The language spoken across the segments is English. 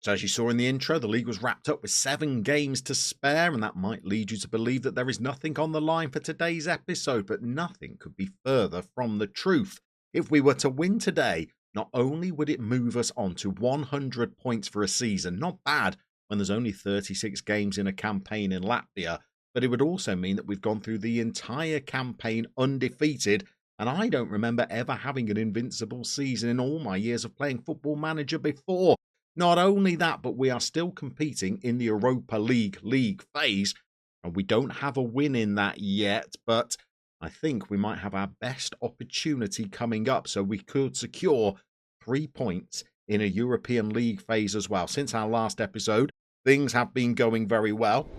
So as you saw in the intro, the league was wrapped up with 7 games to spare, and that might lead you to believe that there is nothing on the line for today's episode, but nothing could be further from the truth. If we were to win today, not only would it move us on to 100 points for a season, not bad when there's only 36 games in a campaign in Latvia, but it would also mean that we've gone through the entire campaign undefeated, and I don't remember ever having an invincible season in all my years of playing Football Manager before. Not only that, but we are still competing in the Europa League phase, and we don't have a win in that yet, but I think we might have our best opportunity coming up, so we could secure 3 points in a European League phase as well. Since our last episode, things have been going very well.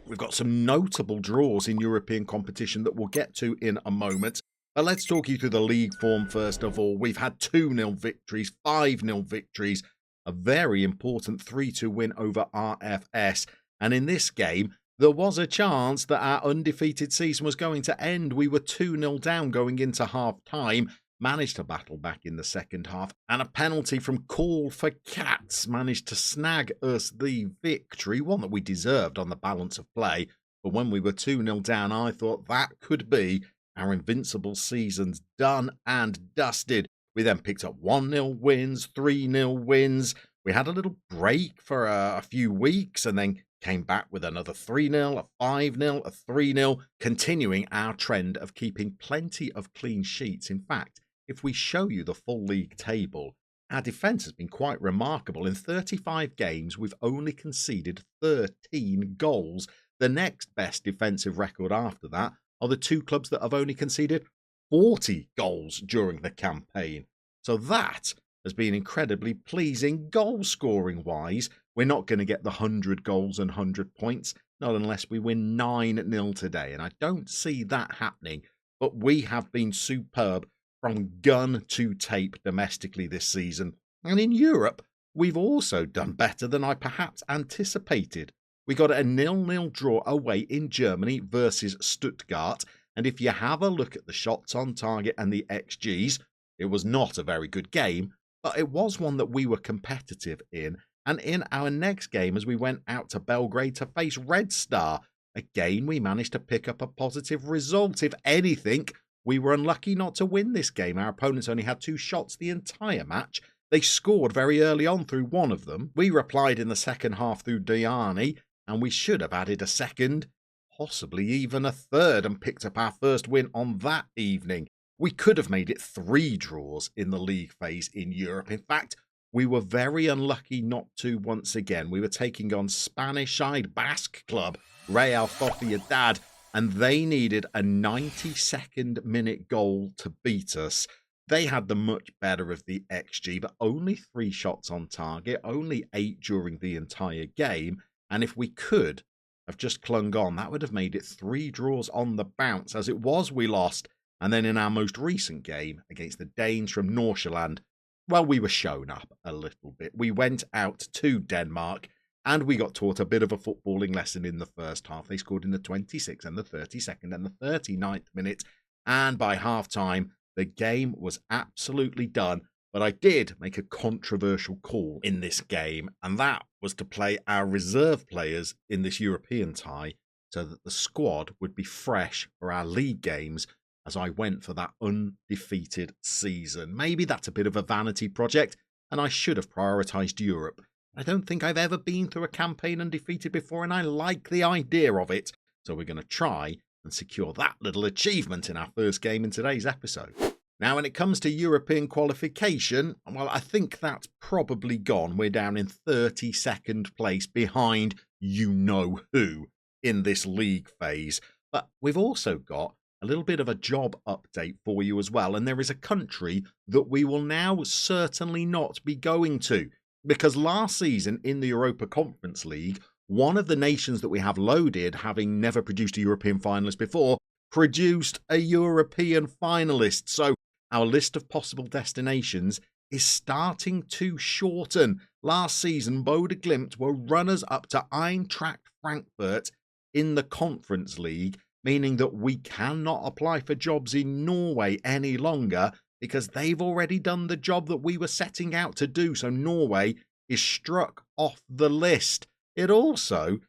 We've got some notable draws in European competition that we'll get to in a moment. But let's talk you through the league form first of all. We've had 2-0 victories, 5-0 victories, a very important 3-2 win over RFS. And in this game, there was a chance that our undefeated season was going to end. We were 2-0 down going into half-time, managed to battle back in the second half, and a penalty from Call for Cats managed to snag us the victory, one that we deserved on the balance of play. But when we were 2-0 down, I thought that could be our invincible season's done and dusted. We then picked up 1-0 wins, 3-0 wins. We had a little break for a few weeks and then came back with another 3-0, a 5-0, a 3-0, continuing our trend of keeping plenty of clean sheets. In fact, if we show you the full league table, our defence has been quite remarkable. In 35 games, we've only conceded 13 goals. The next best defensive record after that are the 2 clubs that have only conceded 40 goals during the campaign. So that has been incredibly pleasing goal scoring wise. We're not going to get the 100 goals and 100 points, not unless we win 9-0 today. And I don't see that happening. But we have been superb from gun to tape domestically this season. And in Europe, we've also done better than I perhaps anticipated. We got a 0-0 draw away in Germany versus Stuttgart. And if you have a look at the shots on target and the XGs, it was not a very good game, but it was one that we were competitive in. And in our next game, as we went out to Belgrade to face Red Star, again, we managed to pick up a positive result. If anything, we were unlucky not to win this game. Our opponents only had 2 shots the entire match. They scored very early on through one of them. We replied in the second half through Diani, and we should have added a second, possibly even a third, and picked up our first win on that evening. We could have made it 3 draws in the league phase in Europe. In fact, we were very unlucky not to once again. We were taking on Spanish side Basque club, Real Sociedad, and they needed a 92nd minute goal to beat us. They had the much better of the XG, but only 3 shots on target, only 8 during the entire game. And if we could have just clung on, that would have made it 3 draws on the bounce. As it was, we lost. And then in our most recent game against the Danes from Nordsjælland, well, we were shown up a little bit. We went out to Denmark and we got taught a bit of a footballing lesson in the first half. They scored in the 26th and the 32nd and the 39th minute. And by half-time, the game was absolutely done. But I did make a controversial call in this game, and that was to play our reserve players in this European tie so that the squad would be fresh for our league games as I went for that undefeated season. Maybe that's a bit of a vanity project, and I should have prioritised Europe. I don't think I've ever been through a campaign undefeated before, and I like the idea of it. So we're going to try and secure that little achievement in our first game in today's episode. Now, when it comes to European qualification, well, I think that's probably gone. We're down in 32nd place behind you-know-who in this league phase. But we've also got a little bit of a job update for you as well. And there is a country that we will now certainly not be going to. Because last season in the Europa Conference League, one of the nations that we have loaded, having never produced a European finalist before, produced a European finalist. So our list of possible destinations is starting to shorten. Last season, Bodø Glimt were runners-up to Eintracht Frankfurt in the Conference League, meaning that we cannot apply for jobs in Norway any longer because they've already done the job that we were setting out to do. So Norway is struck off the list. It also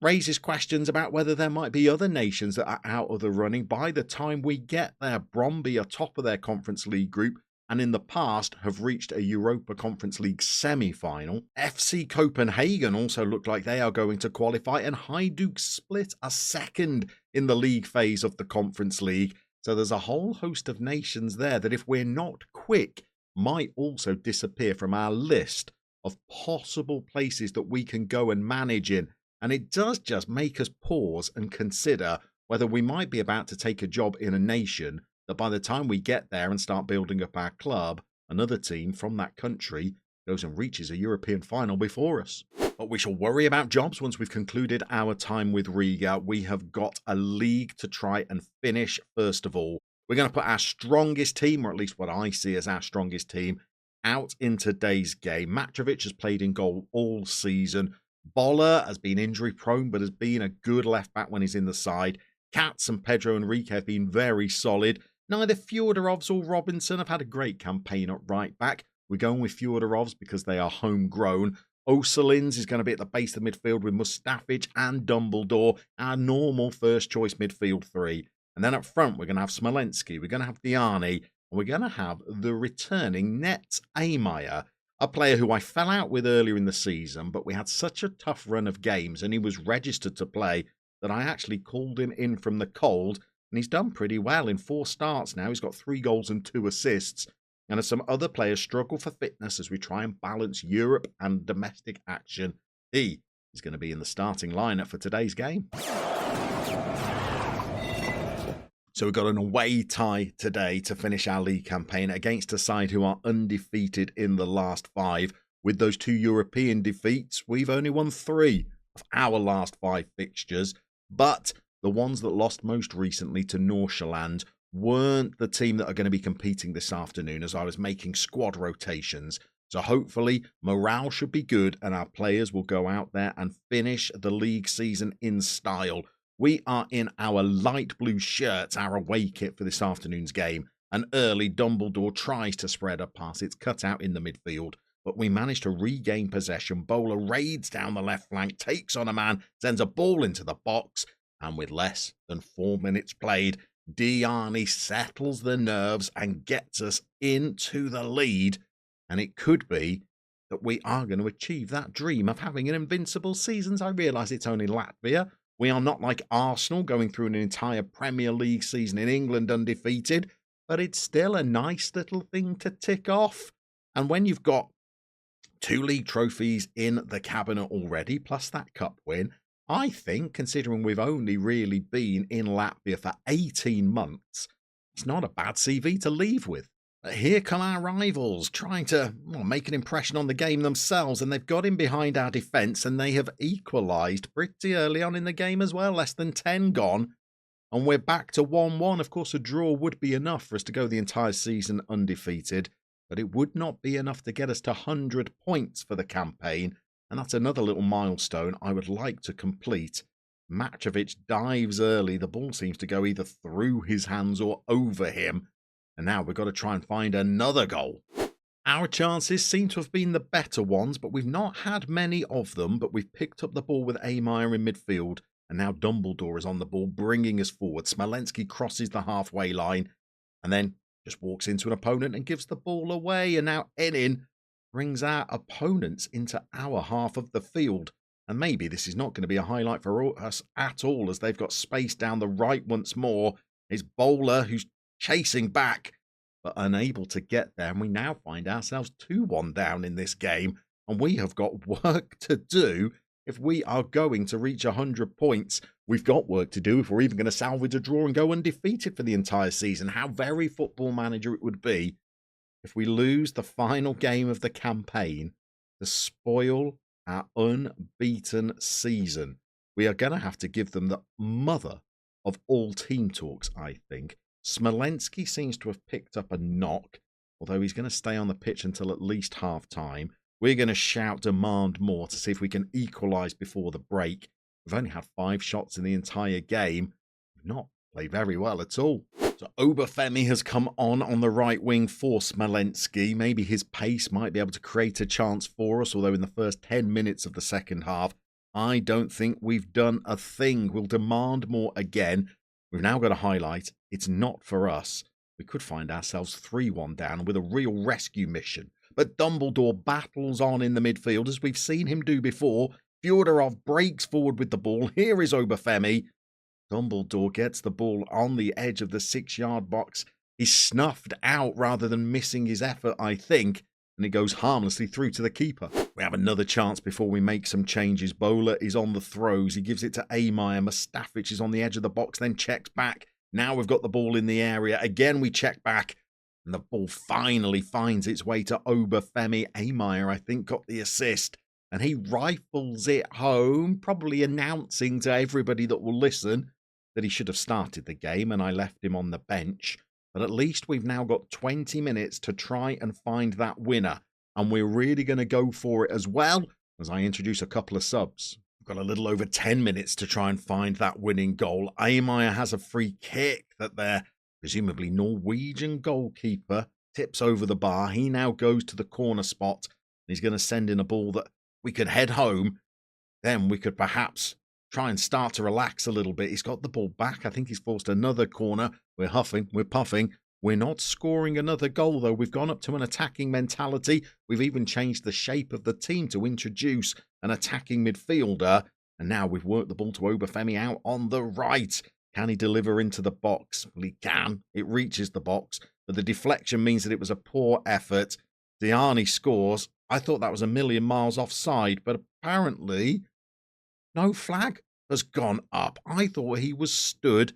raises questions about whether there might be other nations that are out of the running by the time we get there. Brøndby are top of their Conference League group and in the past have reached a Europa Conference League semi-final. FC Copenhagen also look like they are going to qualify, and Hajduk Split are second in the league phase of the Conference League. So there's a whole host of nations there that, if we're not quick, might also disappear from our list of possible places that we can go and manage in. And it does just make us pause and consider whether we might be about to take a job in a nation that by the time we get there and start building up our club, another team from that country goes and reaches a European final before us. But we shall worry about jobs once we've concluded our time with Riga. We have got a league to try and finish first of all. We're going to put our strongest team, or at least what I see as our strongest team, out in today's game. Matrovic has played in goal all season. Boller has been injury prone, but has been a good left back when he's in the side. Katz and Pedro Enrique have been very solid. Neither Fyodorovs or Robinson have had a great campaign at right back. We're going with Fyodorovs because they are homegrown. Oselins is going to be at the base of the midfield with Mustafic and Dumbledore, our normal first choice midfield three. And then up front, we're going to have Smolensky, we're going to have Diani, and we're going to have the returning Nets Ameyer, a player who I fell out with earlier in the season, but we had such a tough run of games and he was registered to play that I actually called him in from the cold, and he's done pretty well in 4 starts now. He's got 3 goals and 2 assists. And as some other players struggle for fitness as we try and balance Europe and domestic action, he is going to be in the starting lineup for today's game. So we've got an away tie today to finish our league campaign against a side who are undefeated in the last 5. With those 2 European defeats, we've only won 3 of our last 5 fixtures. But the ones that lost most recently to Nordsjælland weren't the team that are going to be competing this afternoon, as I was making squad rotations. So hopefully morale should be good and our players will go out there and finish the league season in style. We are in our light blue shirts, our away kit for this afternoon's game. And early Dumbledore tries to spread a pass. It's cut out in the midfield, but we manage to regain possession. Bowler raids down the left flank, takes on a man, sends a ball into the box. And with less than 4 minutes played, Diani settles the nerves and gets us into the lead. And it could be that we are going to achieve that dream of having an invincible season. I realise it's only Latvia. We are not like Arsenal going through an entire Premier League season in England undefeated, but it's still a nice little thing to tick off. And when you've got 2 league trophies in the cabinet already, plus that cup win, I think, considering we've only really been in Latvia for 18 months, it's not a bad CV to leave with. But here come our rivals, trying to make an impression on the game themselves, and they've got in behind our defence, and they have equalised pretty early on in the game as well, less than 10 gone, and we're back to 1-1. Of course, a draw would be enough for us to go the entire season undefeated, but it would not be enough to get us to 100 points for the campaign, and that's another little milestone I would like to complete. Matrovic dives early, the ball seems to go either through his hands or over him, and now we've got to try and find another goal. Our chances seem to have been the better ones, but we've not had many of them. But we've picked up the ball with Ameyer in midfield, and now Dumbledore is on the ball, bringing us forward. Smolensky crosses the halfway line, and then just walks into an opponent and gives the ball away. And now Enin brings our opponents into our half of the field. And maybe this is not going to be a highlight for us at all, as they've got space down the right once more. It's Bowler who's chasing back, but unable to get there. And we now find ourselves 2-1 down in this game. And we have got work to do if we are going to reach 100 points. We've got work to do if we're even going to salvage a draw and go undefeated for the entire season. How very Football Manager it would be if we lose the final game of the campaign to spoil our unbeaten season. We are going to have to give them the mother of all team talks, I think. Smolensky seems to have picked up a knock, although he's going to stay on the pitch until at least half-time. We're going to shout demand more to see if we can equalise before the break. We've only had 5 shots in the entire game. We've not played very well at all. So Obafemi has come on the right wing for Smolenski. Maybe his pace might be able to create a chance for us, although in the first 10 minutes of the second half, I don't think we've done a thing. We'll demand more again. We've now got a highlight. It's not for us. We could find ourselves 3-1 down with a real rescue mission. But Dumbledore battles on in the midfield, as we've seen him do before. Fyodorov breaks forward with the ball. Here is Obafemi. Dumbledore gets the ball on the edge of the 6-yard box. He's snuffed out rather than missing his effort, I think, and it goes harmlessly through to the keeper. We have another chance before we make some changes. Bowler is on the throws. He gives it to Amaya. Mustafic is on the edge of the box, then checks back. Now we've got the ball in the area. Again, we check back, and the ball finally finds its way to Obafemi. Amaya, I think, got the assist, and he rifles it home, probably announcing to everybody that will listen that he should have started the game and I left him on the bench. But at least we've now got 20 minutes to try and find that winner. And we're really going to go for it as well as I introduce a couple of subs. We've got a little over 10 minutes to try and find that winning goal. Amaya has a free kick that their presumably Norwegian goalkeeper tips over the bar. He now goes to the corner spot. He's going to send in a ball that we could head home. Then we could perhaps try and start to relax a little bit. He's got the ball back. I think he's forced another corner. We're huffing, we're puffing. We're not scoring another goal, though. We've gone up to an attacking mentality. We've even changed the shape of the team to introduce an attacking midfielder. And now we've worked the ball to Obafemi out on the right. Can he deliver into the box? Well, he can. It reaches the box. But the deflection means that it was a poor effort. Diani scores. I thought that was a million miles offside, but apparently no flag has gone up. I thought he was stood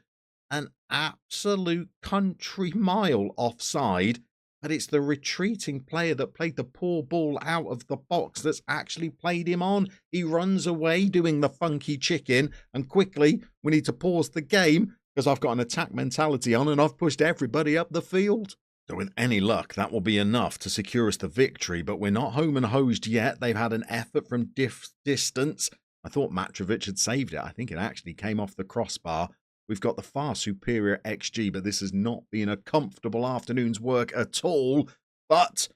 an absolute country mile offside, but it's the retreating player that played the poor ball out of the box that's actually played him on. He runs away doing the funky chicken, and quickly we need to pause the game because I've got an attack mentality on and I've pushed everybody up the field. So with any luck, that will be enough to secure us the victory, but we're not home and hosed yet. They've had an effort from distance. I thought Matrovic had saved it. I think it actually came off the crossbar. We've got the far superior XG, but this has not been a comfortable afternoon's work at all. But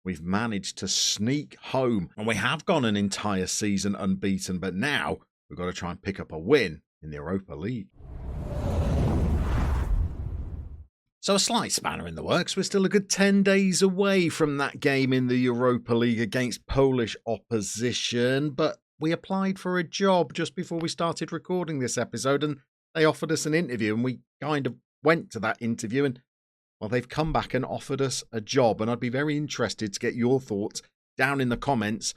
we've managed to sneak home, and we have gone an entire season unbeaten, but now we've got to try and pick up a win in the Europa League. So a slight spanner in the works. We're still a good 10 days away from that game in the Europa League against Polish opposition, but we applied for a job just before we started recording this episode, and they offered us an interview, and we kind of went to that interview, and well, they've come back and offered us a job, and I'd be very interested to get your thoughts down in the comments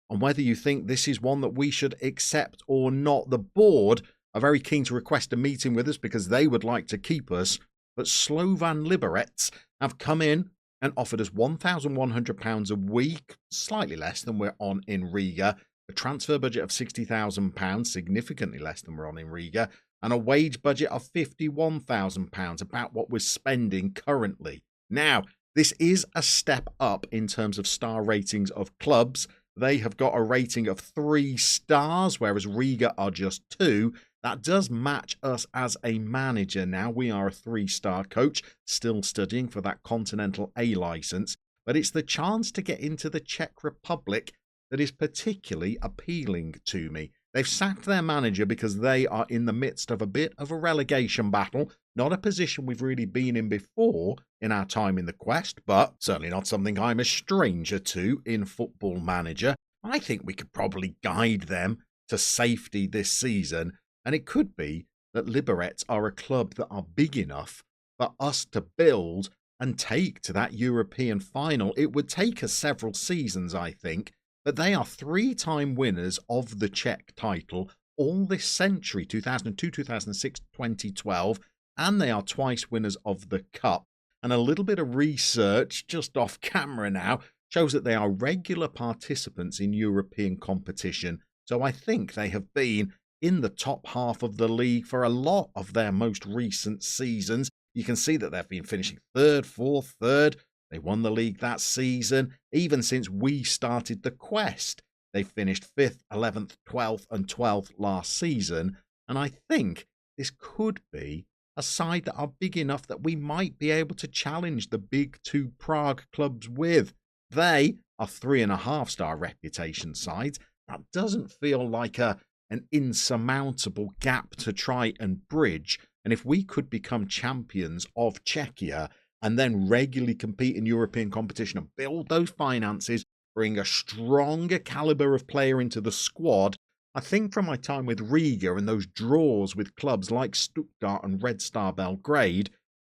on whether you think this is one that we should accept or not. The board are very keen to request a meeting with us because they would like to keep us, but Slovan Liberec have come in and offered us £1,100 a week, slightly less than we're on in Riga, a transfer budget of £60,000, significantly less than we're on in Riga, and a wage budget of £51,000, about what we're spending currently. Now, this is a step up in terms of star ratings of clubs. They have got a rating of 3 stars, whereas Riga are just 2. That does match us as a manager now. We are a 3-star coach, still studying for that Continental A licence, but it's the chance to get into the Czech Republic that is particularly appealing to me. They've sacked their manager because they are in the midst of a bit of a relegation battle, not a position we've really been in before in our time in the Quest, but certainly not something I'm a stranger to in Football Manager. I think we could probably guide them to safety this season, and it could be that Liberec are a club that are big enough for us to build and take to that European final. It would take us several seasons, I think, but they are 3-time winners of the Czech title all this century, 2002, 2006, 2012, and they are twice winners of the Cup. And a little bit of research, just off camera now, shows that they are regular participants in European competition. So I think they have been in the top half of the league for a lot of their most recent seasons. You can see that they've been finishing 3rd, 4th, 3rd. They won the league that season. Even since we started the Quest, they finished 5th, 11th, 12th and 12th last season. And I think this could be a side that are big enough that we might be able to challenge the big two Prague clubs with. They are 3.5-star reputation sides. That doesn't feel like an insurmountable gap to try and bridge. And if we could become champions of Czechia and then regularly compete in European competition and build those finances, bring a stronger caliber of player into the squad, I think from my time with Riga and those draws with clubs like Stuttgart and Red Star Belgrade,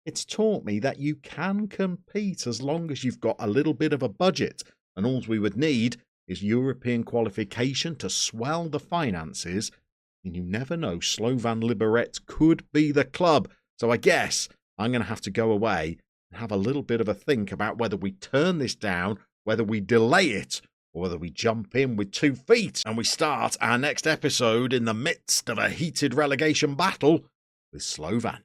it's taught me that you can compete as long as you've got a little bit of a budget, and all we would need is European qualification to swell the finances, and you never know, Slovan Liberec could be the club. So I guess I'm going to have to go away and have a little bit of a think about whether we turn this down, whether we delay it, or whether we jump in with 2 feet and we start our next episode in the midst of a heated relegation battle with Slovan.